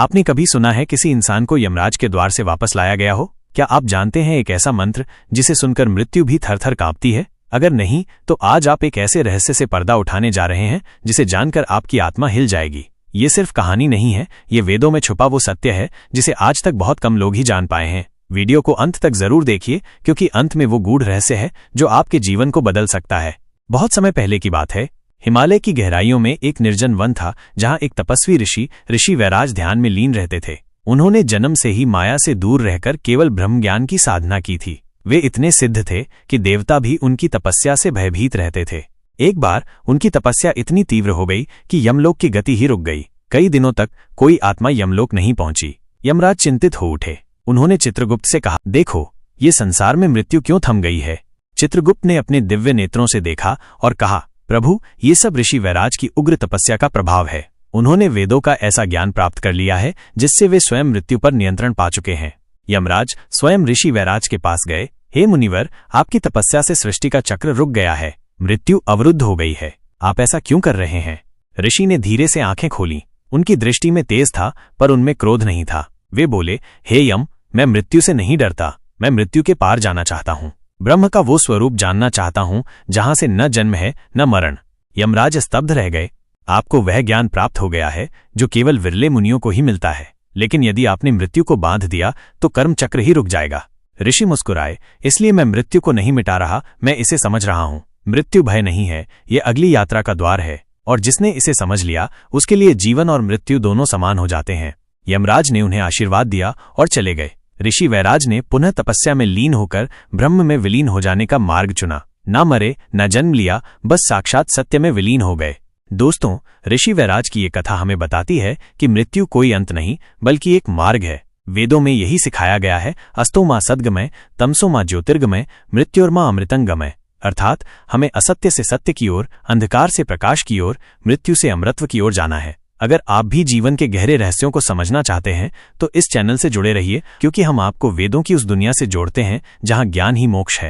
आपने कभी सुना है किसी इंसान को यमराज के द्वार से वापस लाया गया हो? क्या आप जानते हैं एक ऐसा मंत्र जिसे सुनकर मृत्यु भी थर-थर कांपती है? अगर नहीं, तो आज आप एक ऐसे रहस्य से पर्दा उठाने जा रहे हैं जिसे जानकर आपकी आत्मा हिल जाएगी। ये सिर्फ कहानी नहीं है, ये वेदों में छुपा वो सत्य है जिसे आज तक बहुत कम लोग ही जान पाए हैं। वीडियो को अंत तक जरूर देखिए, क्योंकि अंत में वो गूढ़ रहस्य है जो आपके जीवन को बदल सकता है। बहुत समय पहले की बात है। हिमालय की गहराइयों में एक निर्जन वन था, जहां एक तपस्वी ऋषि वैराज ध्यान में लीन रहते थे। उन्होंने जन्म से ही माया से दूर रहकर केवल ब्रह्म ज्ञान की साधना की थी। वे इतने सिद्ध थे कि देवता भी उनकी तपस्या से भयभीत रहते थे। एक बार उनकी तपस्या इतनी तीव्र हो गई कि यमलोक की गति ही रुक गई। कई दिनों तक कोई आत्मा यमलोक नहीं पहुंची। यमराज चिंतित हो उठे। उन्होंने चित्रगुप्त से कहा, देखो, ये संसार में मृत्यु क्यों थम गई है? चित्रगुप्त ने अपने दिव्य नेत्रों से देखा और कहा, प्रभु, ये सब ऋषि वैराज की उग्र तपस्या का प्रभाव है। उन्होंने वेदों का ऐसा ज्ञान प्राप्त कर लिया है जिससे वे स्वयं मृत्यु पर नियंत्रण पा चुके हैं। यमराज स्वयं ऋषि वैराज के पास गए। हे मुनिवर, आपकी तपस्या से सृष्टि का चक्र रुक गया है, मृत्यु अवरुद्ध हो गई है। आप ऐसा क्यों कर रहे हैं? ऋषि ने धीरे से आंखें खोली। उनकी दृष्टि में तेज था, पर उनमें क्रोध नहीं था। वे बोले, हे यम, मैं मृत्यु से नहीं डरता, मैं मृत्यु के पार जाना चाहता हूँ। ब्रह्म का वो स्वरूप जानना चाहता हूं जहां से न जन्म है न मरण। यमराज स्तब्ध रह गए। आपको वह ज्ञान प्राप्त हो गया है जो केवल विरले मुनियों को ही मिलता है, लेकिन यदि आपने मृत्यु को बांध दिया तो कर्म चक्र ही रुक जाएगा। ऋषि मुस्कुराए, इसलिए मैं मृत्यु को नहीं मिटा रहा, मैं इसे समझ रहा हूं। मृत्यु भय नहीं है, ये अगली यात्रा का द्वार है, और जिसने इसे समझ लिया उसके लिए जीवन और मृत्यु दोनों समान हो जाते हैं। यमराज ने उन्हें आशीर्वाद दिया और चले गए। ऋषि वैराज ने पुनः तपस्या में लीन होकर ब्रह्म में विलीन हो जाने का मार्ग चुना। न मरे, न जन्म लिया, बस साक्षात सत्य में विलीन हो गए। दोस्तों, ऋषि वैराज की ये कथा हमें बताती है कि मृत्यु कोई अंत नहीं, बल्कि एक मार्ग है। वेदों में यही सिखाया गया है, अस्तो मां सद्गमय, तमसो मां ज्योतिर्गमय, मृत्योर्मा अमृतंगमय। अर्थात हमें असत्य से सत्य की ओर, अंधकार से प्रकाश की ओर, मृत्यु से अमृतत्व की ओर जाना है। अगर आप भी जीवन के गहरे रहस्यों को समझना चाहते हैं तो इस चैनल से जुड़े रहिए, क्योंकि हम आपको वेदों की उस दुनिया से जोड़ते हैं जहां ज्ञान ही मोक्ष है।